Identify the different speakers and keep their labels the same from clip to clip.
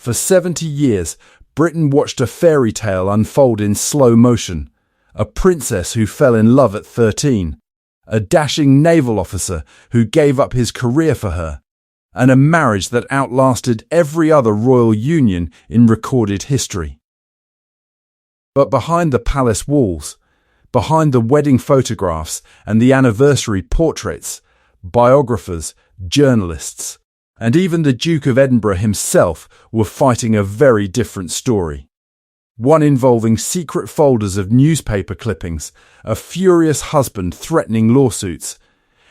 Speaker 1: For 70 years, Britain watched a fairy tale unfold in slow motion. A princess who fell in love at 13, a dashing naval officer who gave up his career for her, and a marriage that outlasted every other royal union in recorded history. But behind the palace walls, behind the wedding photographs and the anniversary portraits, biographers, journalists, and even the Duke of Edinburgh himself were fighting a very different story. One involving secret folders of newspaper clippings, a furious husband threatening lawsuits,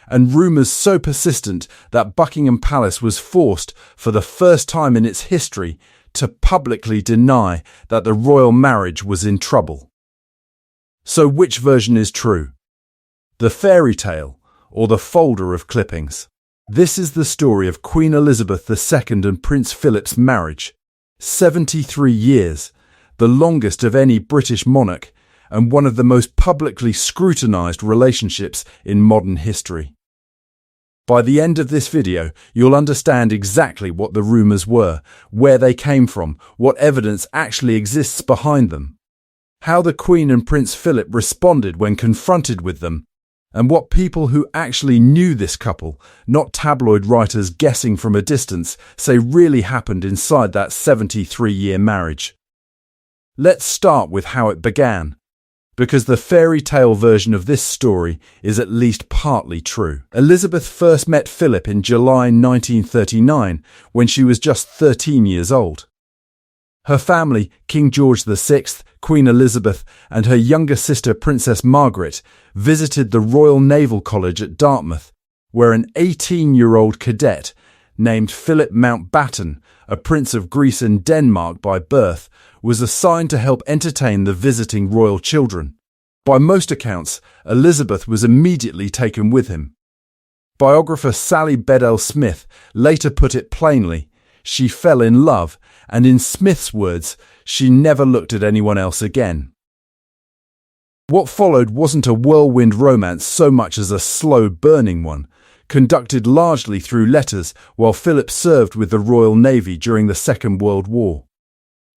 Speaker 1: and rumours so persistent that Buckingham Palace was forced, for the first time in its history, to publicly deny that the royal marriage was in trouble. So which version is true? The fairy tale or the folder of clippings? This is the story of Queen Elizabeth II and Prince Philip's marriage. 73 years, the longest of any British monarch, and one of the most publicly scrutinised relationships in modern history. By the end of this video, you'll understand exactly what the rumours were, where they came from, what evidence actually exists behind them, how the Queen and Prince Philip responded when confronted with them, and what people who actually knew this couple, not tabloid writers guessing from a distance, say really happened inside that 73-year marriage. Let's start with how it began, because the fairy tale version of this story is at least partly true. Elizabeth first met Philip in July 1939, when she was just 13 years old. Her family, King George VI, Queen Elizabeth, and her younger sister Princess Margaret, visited the Royal Naval College at Dartmouth, where an 18-year-old cadet named Philip Mountbatten, a Prince of Greece and Denmark by birth, was assigned to help entertain the visiting royal children. By most accounts, Elizabeth was immediately taken with him. Biographer Sally Bedell-Smith later put it plainly: she fell in love, and in Smith's words, she never looked at anyone else again. What followed wasn't a whirlwind romance so much as a slow-burning one, conducted largely through letters while Philip served with the Royal Navy during the Second World War.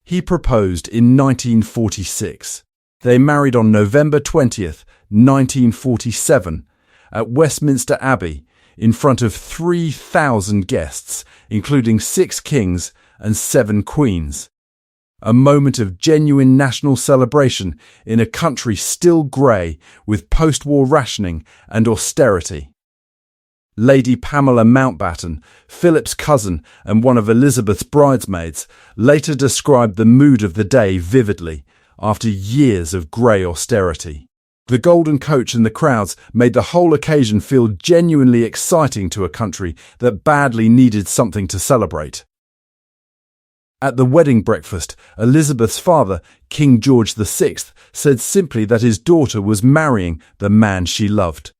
Speaker 1: He proposed in 1946. They married on November 20th, 1947, at Westminster Abbey, in front of 3,000 guests, including 6 kings and 7 queens. A moment of genuine national celebration in a country still grey with post-war rationing and austerity. Lady Pamela Mountbatten, Philip's cousin and one of Elizabeth's bridesmaids, later described the mood of the day vividly, after years of grey austerity. The golden coach and the crowds made the whole occasion feel genuinely exciting to a country that badly needed something to celebrate. At the wedding breakfast, Elizabeth's father, King George VI, said simply that his daughter was marrying the man she loved.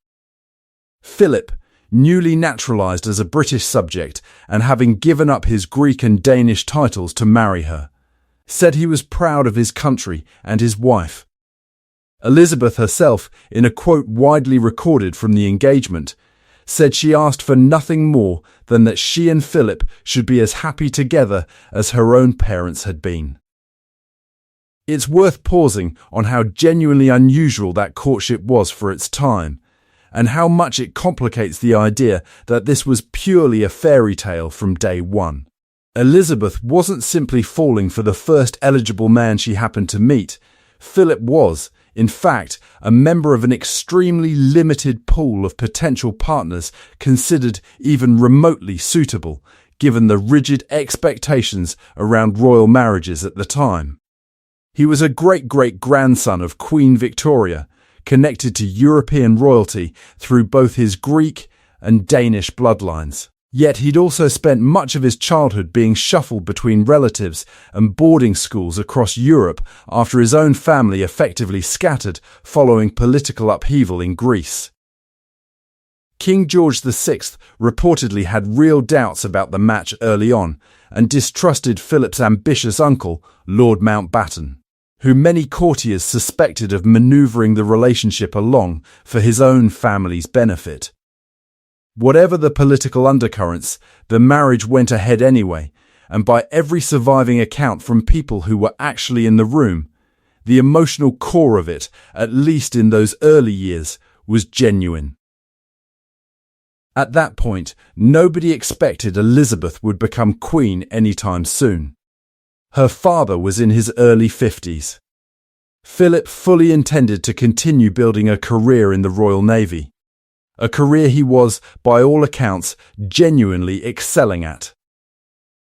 Speaker 1: Philip, newly naturalised as a British subject and having given up his Greek and Danish titles to marry her, said he was proud of his country and his wife. Elizabeth herself, in a quote widely recorded from the engagement, said she asked for nothing more than that she and Philip should be as happy together as her own parents had been. It's worth pausing on how genuinely unusual that courtship was for its time, and how much it complicates the idea that this was purely a fairy tale from day one. Elizabeth wasn't simply falling for the first eligible man she happened to meet. Philip was, in fact, a member of an extremely limited pool of potential partners considered even remotely suitable, given the rigid expectations around royal marriages at the time. He was a great-great-grandson of Queen Victoria, connected to European royalty through both his Greek and Danish bloodlines. Yet he'd also spent much of his childhood being shuffled between relatives and boarding schools across Europe after his own family effectively scattered following political upheaval in Greece. King George VI reportedly had real doubts about the match early on and distrusted Philip's ambitious uncle, Lord Mountbatten, who many courtiers suspected of manoeuvring the relationship along for his own family's benefit. Whatever the political undercurrents, the marriage went ahead anyway, and by every surviving account from people who were actually in the room, the emotional core of it, at least in those early years, was genuine. At that point, nobody expected Elizabeth would become queen anytime soon. Her father was in his early 50s. Philip fully intended to continue building a career in the Royal Navy, a career he was, by all accounts, genuinely excelling at.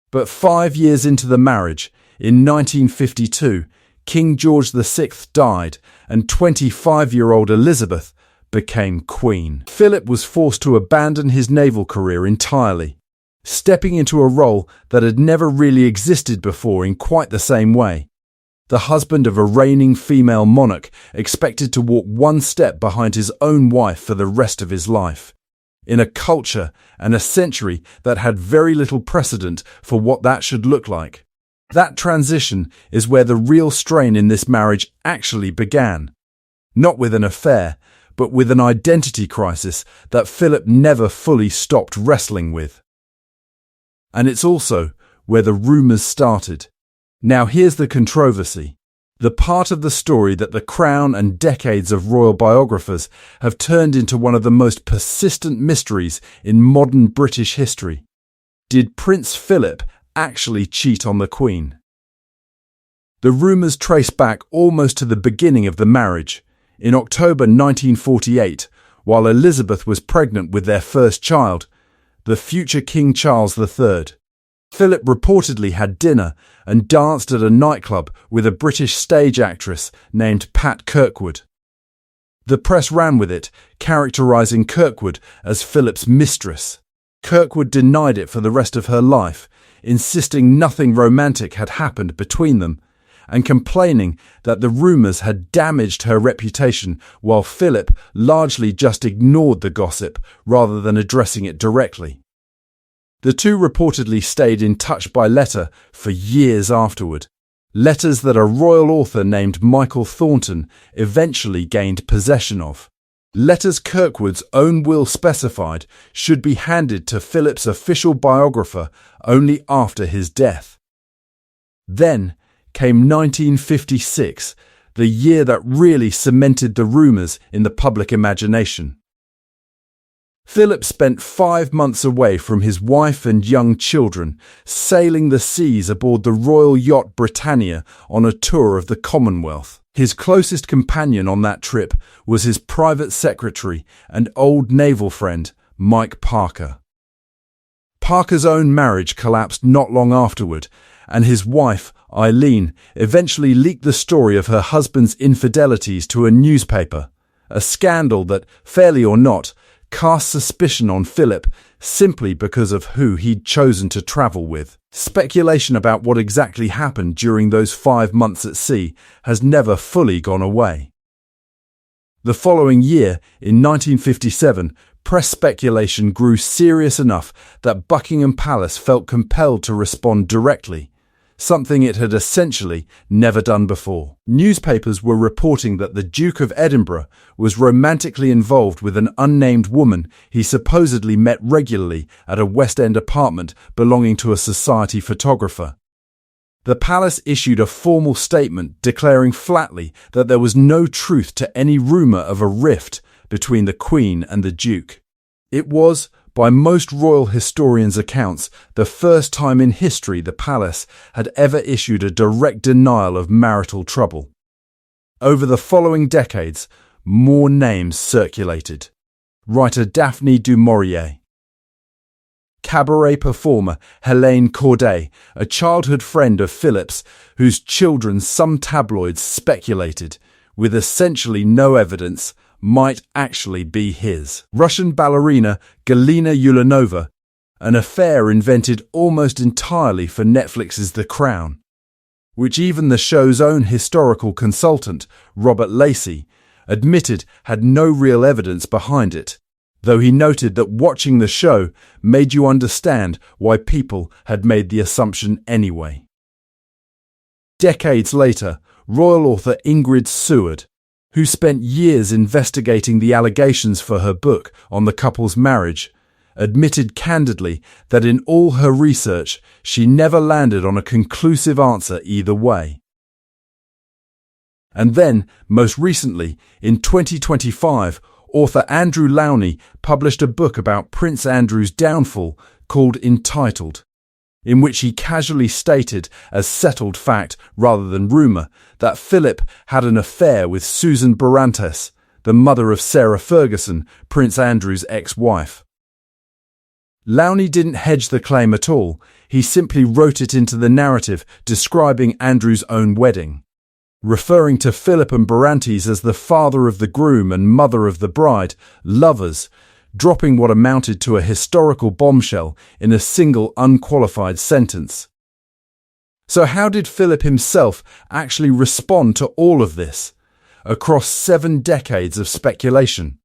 Speaker 1: But 5 years into the marriage, in 1952, King George VI died and 25-year-old Elizabeth became queen. Philip was forced to abandon his naval career entirely, stepping into a role that had never really existed before in quite the same way. The husband of a reigning female monarch expected to walk one step behind his own wife for the rest of his life, in a culture and a century that had very little precedent for what that should look like. That transition is where the real strain in this marriage actually began, not with an affair, but with an identity crisis that Philip never fully stopped wrestling with. And it's also where the rumours started. Now here's the controversy, the part of the story that the Crown and decades of royal biographers have turned into one of the most persistent mysteries in modern British history. Did Prince Philip actually cheat on the Queen? The rumours trace back almost to the beginning of the marriage, in October 1948, while Elizabeth was pregnant with their first child, the future King Charles III. Philip reportedly had dinner and danced at a nightclub with a British stage actress named Pat Kirkwood. The press ran with it, characterising Kirkwood as Philip's mistress. Kirkwood denied it for the rest of her life, insisting nothing romantic had happened between them, and complaining that the rumours had damaged her reputation, while Philip largely just ignored the gossip rather than addressing it directly. The two reportedly stayed in touch by letter for years afterward, letters that a royal author named Michael Thornton eventually gained possession of. Letters Kirkwood's own will specified should be handed to Philip's official biographer only after his death. Then came 1956, the year that really cemented the rumours in the public imagination. Philip spent 5 months away from his wife and young children, sailing the seas aboard the royal yacht Britannia on a tour of the Commonwealth. His closest companion on that trip was his private secretary and old naval friend, Mike Parker. Parker's own marriage collapsed not long afterward, and his wife, Eileen, eventually leaked the story of her husband's infidelities to a newspaper, a scandal that, fairly or not, cast suspicion on Philip simply because of who he'd chosen to travel with. Speculation about what exactly happened during those 5 months at sea has never fully gone away. The following year, in 1957, press speculation grew serious enough that Buckingham Palace felt compelled to respond directly, something it had essentially never done before. Newspapers were reporting that the Duke of Edinburgh was romantically involved with an unnamed woman he supposedly met regularly at a West End apartment belonging to a society photographer. The palace issued a formal statement declaring flatly that there was no truth to any rumour of a rift between the Queen and the Duke. It was, by most royal historians' accounts, the first time in history the palace had ever issued a direct denial of marital trouble. Over the following decades, more names circulated. Writer Daphne du Maurier, cabaret performer Helene Corday, a childhood friend of Philip's, whose children some tabloids speculated, with essentially no evidence, might actually be his. Russian ballerina Galina Ulanova, an affair invented almost entirely for Netflix's The Crown, which even the show's own historical consultant, Robert Lacey, admitted had no real evidence behind it, though he noted that watching the show made you understand why people had made the assumption anyway. Decades later, royal author Ingrid Seward, who spent years investigating the allegations for her book on the couple's marriage, admitted candidly that in all her research, she never landed on a conclusive answer either way. And then, most recently, in 2025, author Andrew Lowney published a book about Prince Andrew's downfall called Entitled, in which he casually stated as settled fact rather than rumour that Philip had an affair with Susan Barantes, the mother of Sarah Ferguson, Prince Andrew's ex-wife. Lowney didn't hedge the claim at all, he simply wrote it into the narrative describing Andrew's own wedding, referring to Philip and Barantes as the father of the groom and mother of the bride, lovers, dropping what amounted to a historical bombshell in a single unqualified sentence. So how did Philip himself actually respond to all of this, across 7 decades of speculation?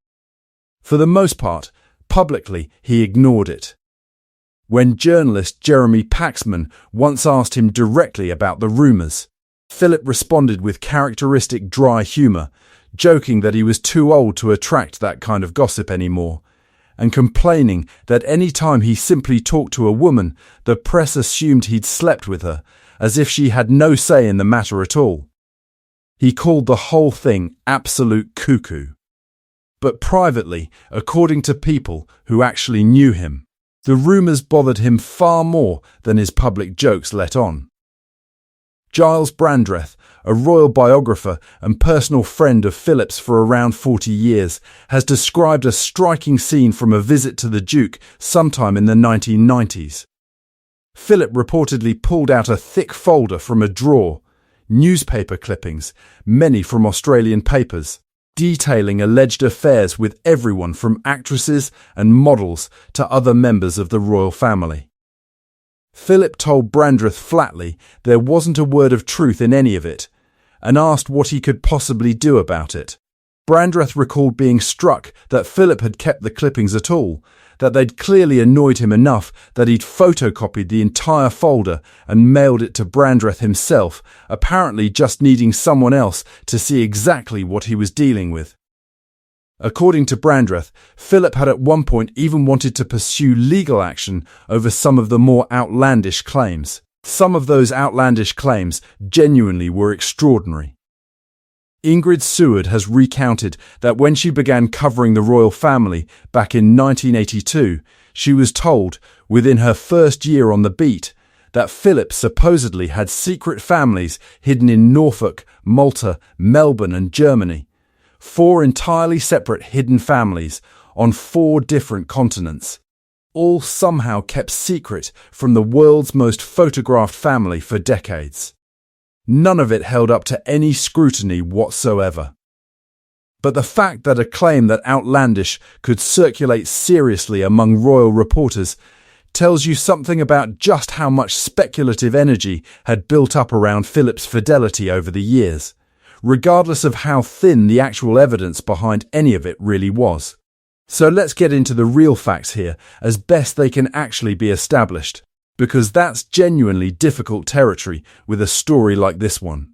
Speaker 1: For the most part, publicly he ignored it. When journalist Jeremy Paxman once asked him directly about the rumours, Philip responded with characteristic dry humour, joking that he was too old to attract that kind of gossip anymore, and complaining that any time he simply talked to a woman, the press assumed he'd slept with her, as if she had no say in the matter at all. He called the whole thing absolute cuckoo. But privately, according to people who actually knew him, the rumours bothered him far more than his public jokes let on. Giles Brandreth, a royal biographer and personal friend of Philip's for around 40 years, has described a striking scene from a visit to the Duke sometime in the 1990s. Philip reportedly pulled out a thick folder from a drawer, newspaper clippings, many from Australian papers, detailing alleged affairs with everyone from actresses and models to other members of the royal family. Philip told Brandreth flatly there wasn't a word of truth in any of it, and asked what he could possibly do about it. Brandreth recalled being struck that Philip had kept the clippings at all, that they'd clearly annoyed him enough that he'd photocopied the entire folder and mailed it to Brandreth himself, apparently just needing someone else to see exactly what he was dealing with. According to Brandreth, Philip had at one point even wanted to pursue legal action over some of the more outlandish claims. Some of those outlandish claims genuinely were extraordinary. Ingrid Seward has recounted that when she began covering the royal family back in 1982, she was told, within her first year on the beat, that Philip supposedly had secret families hidden in Norfolk, Malta, Melbourne and Germany. 4 entirely separate hidden families on 4 different continents, all somehow kept secret from the world's most photographed family for decades. None of it held up to any scrutiny whatsoever. But the fact that a claim that outlandish could circulate seriously among royal reporters tells you something about just how much speculative energy had built up around Philip's fidelity over the years, regardless of how thin the actual evidence behind any of it really was. So let's get into the real facts here as best they can actually be established, because that's genuinely difficult territory with a story like this one.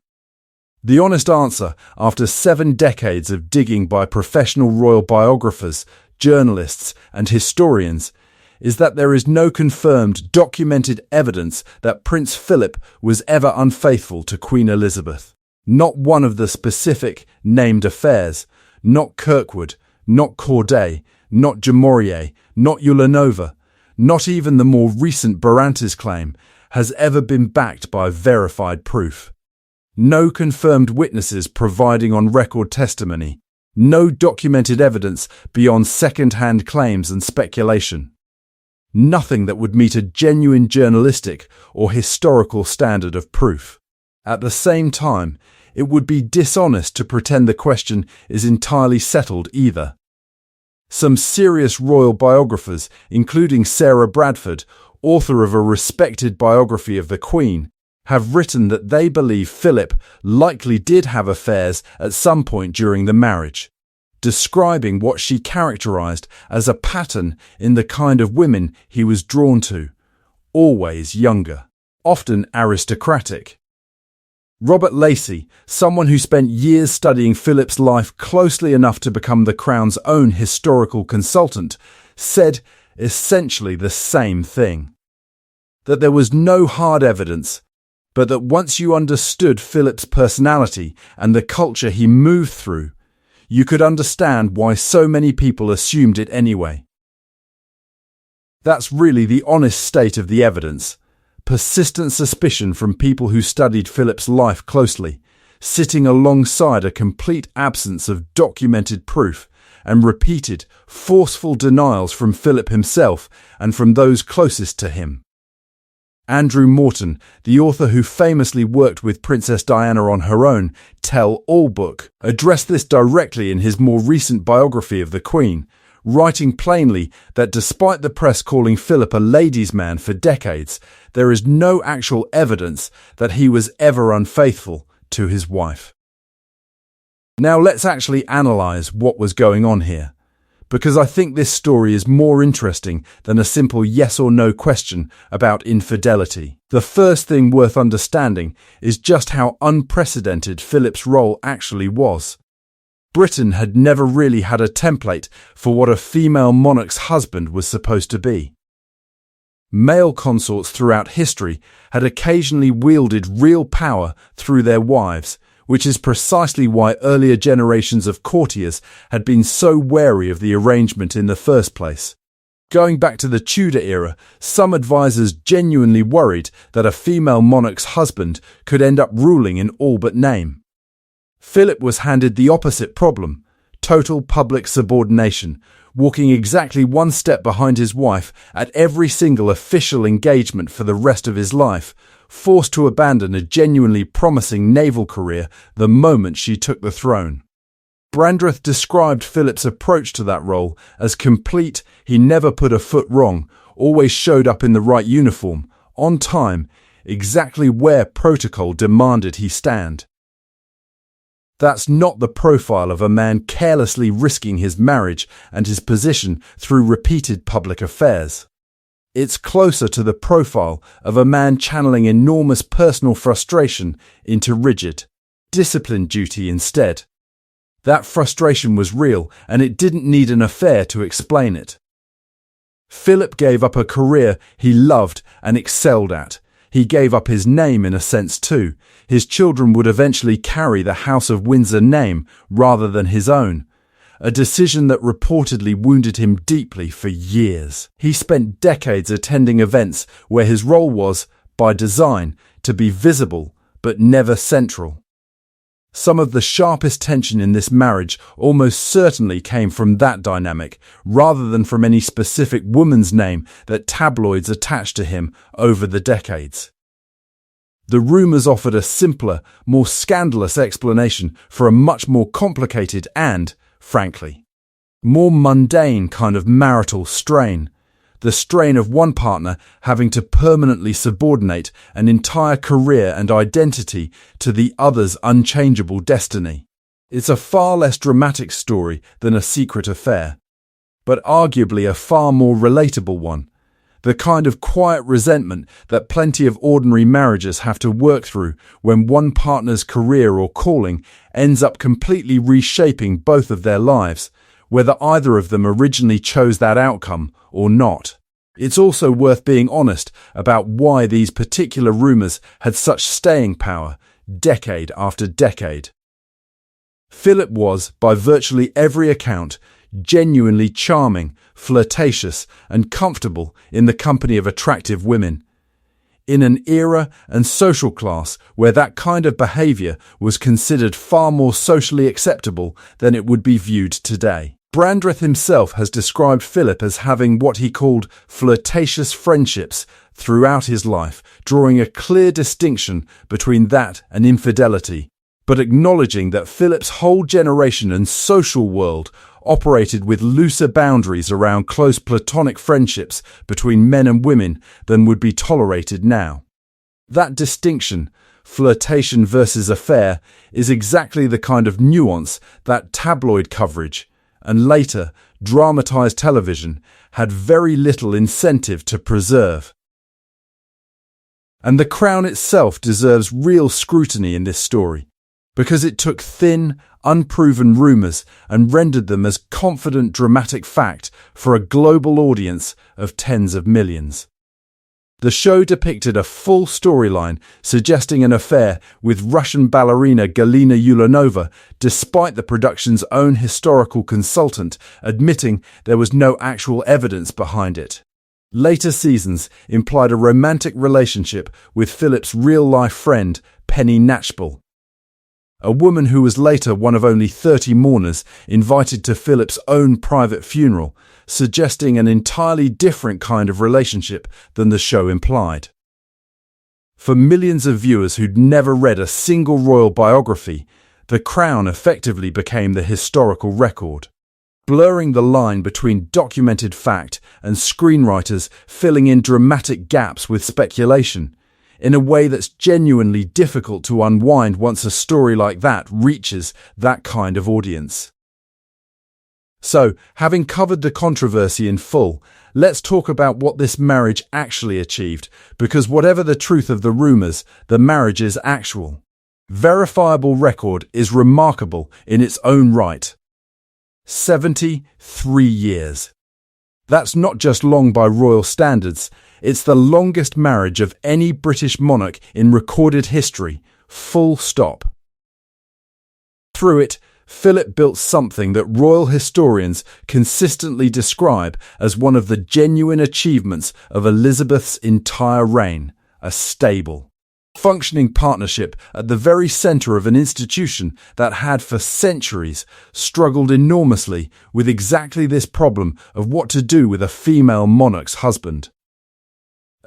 Speaker 1: The honest answer, after 7 decades of digging by professional royal biographers, journalists and historians, is that there is no confirmed, documented evidence that Prince Philip was ever unfaithful to Queen Elizabeth. Not one of the specific named affairs, not Kirkwood, not Corday, not Jamorier, not Ulanova, not even the more recent Barantes claim, has ever been backed by verified proof. No confirmed witnesses providing on-record testimony, no documented evidence beyond second-hand claims and speculation. Nothing that would meet a genuine journalistic or historical standard of proof. At the same time, it would be dishonest to pretend the question is entirely settled either. Some serious royal biographers, including Sarah Bradford, author of a respected biography of the Queen, have written that they believe Philip likely did have affairs at some point during the marriage, describing what she characterised as a pattern in the kind of women he was drawn to, always younger, often aristocratic. Robert Lacey, someone who spent years studying Philip's life closely enough to become the Crown's own historical consultant, said, essentially the same thing. That there was no hard evidence, but that once you understood Philip's personality and the culture he moved through, you could understand why so many people assumed it anyway. That's really the honest state of the evidence. Persistent suspicion from people who studied Philip's life closely, sitting alongside a complete absence of documented proof, and repeated, forceful denials from Philip himself and from those closest to him. Andrew Morton, the author who famously worked with Princess Diana on her own tell-all book, addressed this directly in his more recent biography of the Queen, writing plainly that despite the press calling Philip a ladies' man for decades, there is no actual evidence that he was ever unfaithful to his wife. Now let's actually analyse what was going on here, because I think this story is more interesting than a simple yes or no question about infidelity. The first thing worth understanding is just how unprecedented Philip's role actually was. Britain had never really had a template for what a female monarch's husband was supposed to be. Male consorts throughout history had occasionally wielded real power through their wives, which is precisely why earlier generations of courtiers had been so wary of the arrangement in the first place. Going back to the Tudor era, some advisors genuinely worried that a female monarch's husband could end up ruling in all but name. Philip was handed the opposite problem, total public subordination, walking exactly one step behind his wife at every single official engagement for the rest of his life, forced to abandon a genuinely promising naval career the moment she took the throne. Brandreth described Philip's approach to that role as complete. He never put a foot wrong, always showed up in the right uniform, on time, exactly where protocol demanded he stand. That's not the profile of a man carelessly risking his marriage and his position through repeated public affairs. It's closer to the profile of a man channeling enormous personal frustration into rigid, disciplined duty instead. That frustration was real, and it didn't need an affair to explain it. Philip gave up a career he loved and excelled at. He gave up his name in a sense too. His children would eventually carry the House of Windsor name rather than his own, a decision that reportedly wounded him deeply for years. He spent decades attending events where his role was, by design, to be visible but never central. Some of the sharpest tension in this marriage almost certainly came from that dynamic, rather than from any specific woman's name that tabloids attached to him over the decades. The rumours offered a simpler, more scandalous explanation for a much more complicated and, frankly, more mundane kind of marital strain. The strain of one partner having to permanently subordinate an entire career and identity to the other's unchangeable destiny. It's a far less dramatic story than a secret affair, but arguably a far more relatable one. The kind of quiet resentment that plenty of ordinary marriages have to work through when one partner's career or calling ends up completely reshaping both of their lives, whether either of them originally chose that outcome or not. It's also worth being honest about why these particular rumours had such staying power, decade after decade. Philip was, by virtually every account, genuinely charming, flirtatious, and comfortable in the company of attractive women. In an era and social class where that kind of behaviour was considered far more socially acceptable than it would be viewed today. Brandreth himself has described Philip as having what he called flirtatious friendships throughout his life, drawing a clear distinction between that and infidelity, but acknowledging that Philip's whole generation and social world operated with looser boundaries around close platonic friendships between men and women than would be tolerated now. That distinction, flirtation versus affair, is exactly the kind of nuance that tabloid coverage, and later dramatised television, had very little incentive to preserve. And the Crown itself deserves real scrutiny in this story. because it took thin, unproven rumours and rendered them as confident dramatic fact for a global audience of tens of millions. The show depicted a full storyline suggesting an affair with Russian ballerina Galina Ulanova, despite the production's own historical consultant admitting there was no actual evidence behind it. Later seasons implied a romantic relationship with Philip's real-life friend, Penny Knatchbull, a woman who was later one of only 30 mourners invited to Philip's own private funeral, suggesting an entirely different kind of relationship than the show implied. For millions of viewers who'd never read a single royal biography, The Crown effectively became the historical record, blurring the line between documented fact and screenwriters filling in dramatic gaps with speculation, in a way that's genuinely difficult to unwind once a story like that reaches that kind of audience. So, having covered the controversy in full, let's talk about what this marriage actually achieved, because whatever the truth of the rumours, the marriage is actual. Verifiable record is remarkable in its own right. 73 years. That's not just long by royal standards, it's the longest marriage of any British monarch in recorded history, full stop. Through it, Philip built something that royal historians consistently describe as one of the genuine achievements of Elizabeth's entire reign, a stable, functioning partnership at the very centre of an institution that had for centuries struggled enormously with exactly this problem of what to do with a female monarch's husband.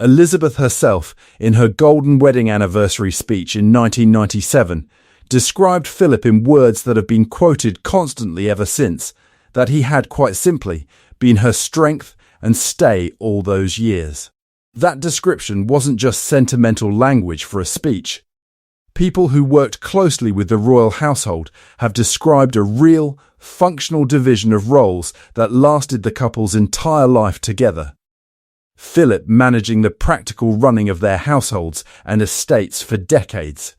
Speaker 1: Elizabeth herself, in her golden wedding anniversary speech in 1997, described Philip in words that have been quoted constantly ever since, that he had, quite simply, been her strength and stay all those years. That description wasn't just sentimental language for a speech. People who worked closely with the royal household have described a real, functional division of roles that lasted the couple's entire life together. Philip managing the practical running of their households and estates for decades,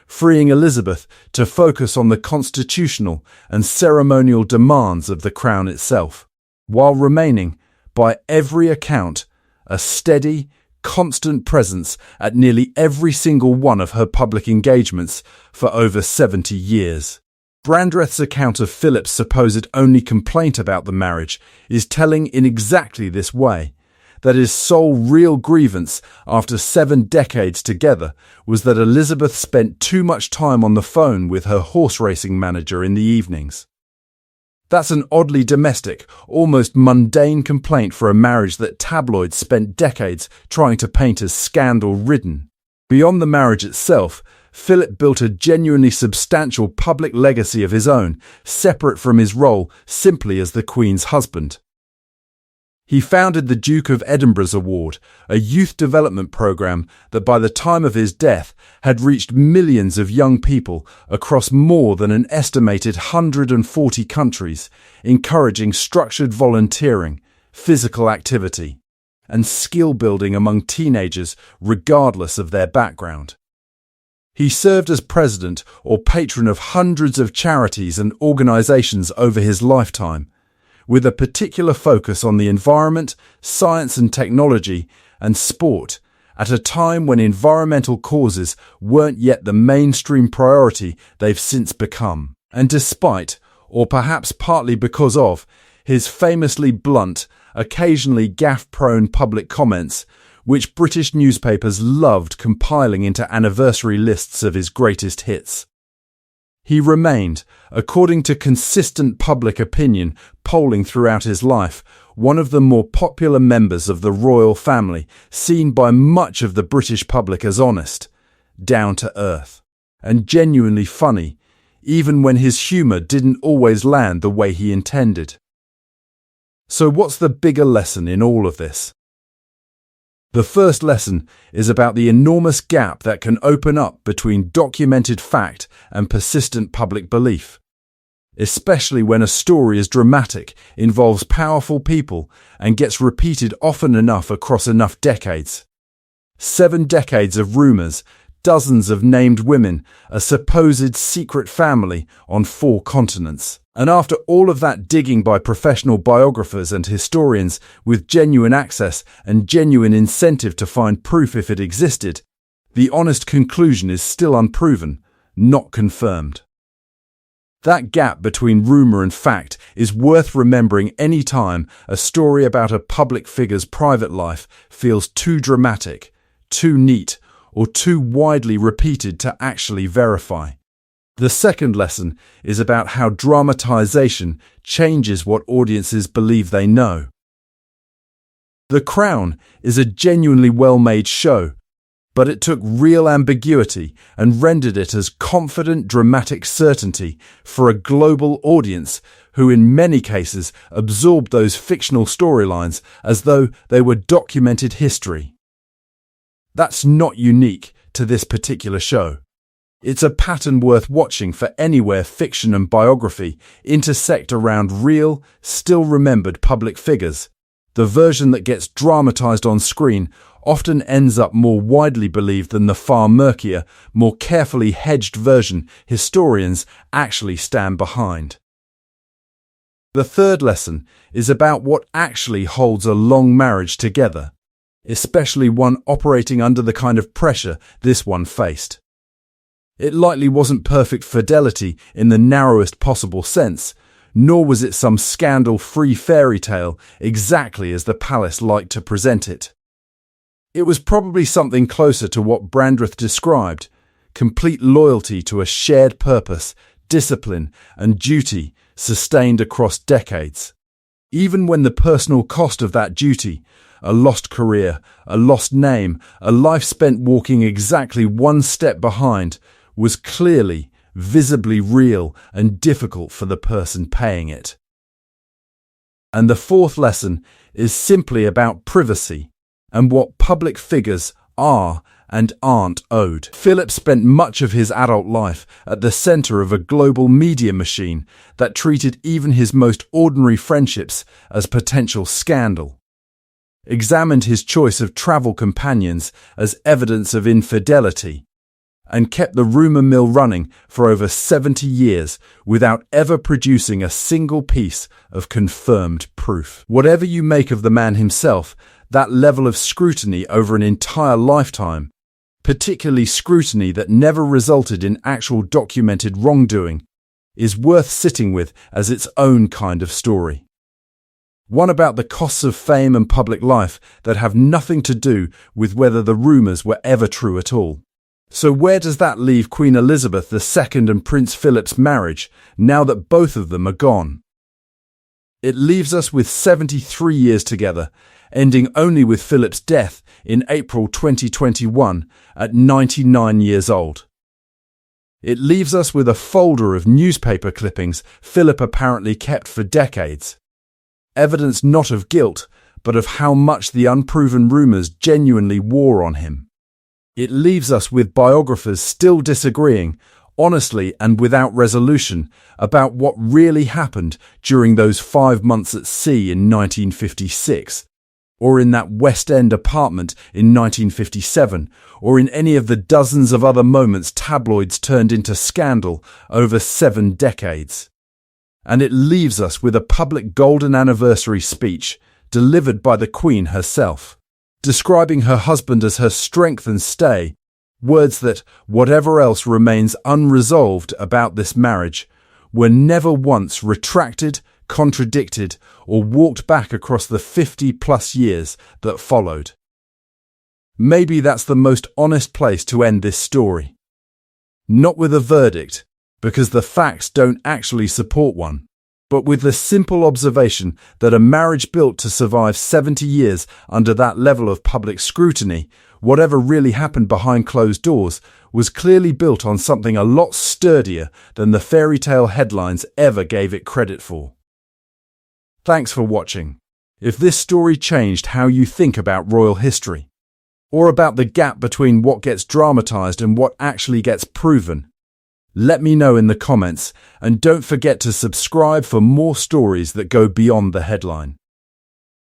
Speaker 1: freeing Elizabeth to focus on the constitutional and ceremonial demands of the crown itself, while remaining, by every account, a steady, constant presence at nearly every single one of her public engagements for over 70 years. Brandreth's account of Philip's supposed only complaint about the marriage is telling in exactly this way, that his sole real grievance after 7 decades together was that Elizabeth spent too much time on the phone with her horse racing manager in the evenings. That's an oddly domestic, almost mundane complaint for a marriage that tabloids spent decades trying to paint as scandal-ridden. Beyond the marriage itself, Philip built a genuinely substantial public legacy of his own, separate from his role simply as the Queen's husband. He founded the Duke of Edinburgh's Award, a youth development programme that by the time of his death had reached millions of young people across more than an estimated 140 countries, encouraging structured volunteering, physical activity, and skill building among teenagers regardless of their background. He served as president or patron of hundreds of charities and organisations over his lifetime, with a particular focus on the environment, science and technology, and sport, at a time when environmental causes weren't yet the mainstream priority they've since become. And despite, or perhaps partly because of, his famously blunt, occasionally gaffe-prone public comments, which British newspapers loved compiling into anniversary lists of his greatest hits, he remained, according to consistent public opinion polling throughout his life, one of the more popular members of the royal family, seen by much of the British public as honest, down to earth, and genuinely funny, even when his humour didn't always land the way he intended. So what's the bigger lesson in all of this? The first lesson is about the enormous gap that can open up between documented fact and persistent public belief, especially when a story is dramatic, involves powerful people, and gets repeated often enough across enough decades. 7 decades of rumours, dozens of named women, a supposed secret family on 4 continents. And after all of that digging by professional biographers and historians with genuine access and genuine incentive to find proof if it existed, the honest conclusion is still unproven, not confirmed. That gap between rumour and fact is worth remembering any time a story about a public figure's private life feels too dramatic, too neat, or too widely repeated to actually verify. The second lesson is about how dramatization changes what audiences believe they know. The Crown is a genuinely well-made show, but it took real ambiguity and rendered it as confident, dramatic certainty for a global audience who in many cases absorbed those fictional storylines as though they were documented history. That's not unique to this particular show. It's a pattern worth watching for anywhere fiction and biography intersect around real, still remembered public figures. The version that gets dramatized on screen often ends up more widely believed than the far murkier, more carefully hedged version historians actually stand behind. The third lesson is about what actually holds a long marriage together, especially one operating under the kind of pressure this one faced. It likely wasn't perfect fidelity in the narrowest possible sense, nor was it some scandal-free fairy tale exactly as the palace liked to present it. It was probably something closer to what Brandreth described, complete loyalty to a shared purpose, discipline, and duty sustained across decades. Even when the personal cost of that duty, a lost career, a lost name, a life spent walking exactly one step behind, was clearly, visibly real and difficult for the person paying it. And the fourth lesson is simply about privacy and what public figures are and aren't owed. Philip spent much of his adult life at the centre of a global media machine that treated even his most ordinary friendships as potential scandal, examined his choice of travel companions as evidence of infidelity, and kept the rumour mill running for over 70 years without ever producing a single piece of confirmed proof. Whatever you make of the man himself, that level of scrutiny over an entire lifetime, particularly scrutiny that never resulted in actual documented wrongdoing, is worth sitting with as its own kind of story. One about the costs of fame and public life that have nothing to do with whether the rumours were ever true at all. So where does that leave Queen Elizabeth II and Prince Philip's marriage now that both of them are gone? It leaves us with 73 years together, ending only with Philip's death in April 2021 at 99 years old. It leaves us with a folder of newspaper clippings Philip apparently kept for decades. Evidence not of guilt, but of how much the unproven rumours genuinely wore on him. It leaves us with biographers still disagreeing, honestly and without resolution, about what really happened during those 5 months at sea in 1956, or in that West End apartment in 1957, or in any of the dozens of other moments tabloids turned into scandal over 7 decades. And it leaves us with a public golden anniversary speech delivered by the Queen herself, describing her husband as her strength and stay, words that, whatever else remains unresolved about this marriage, were never once retracted, contradicted, or walked back across the 50-plus years that followed. Maybe that's the most honest place to end this story. Not with a verdict, because the facts don't actually support one, but with the simple observation that a marriage built to survive 70 years under that level of public scrutiny, whatever really happened behind closed doors, was clearly built on something a lot sturdier than the fairy tale headlines ever gave it credit for. Thanks for watching. If this story changed how you think about royal history, or about the gap between what gets dramatized and what actually gets proven, let me know in the comments, and don't forget to subscribe for more stories that go beyond the headline.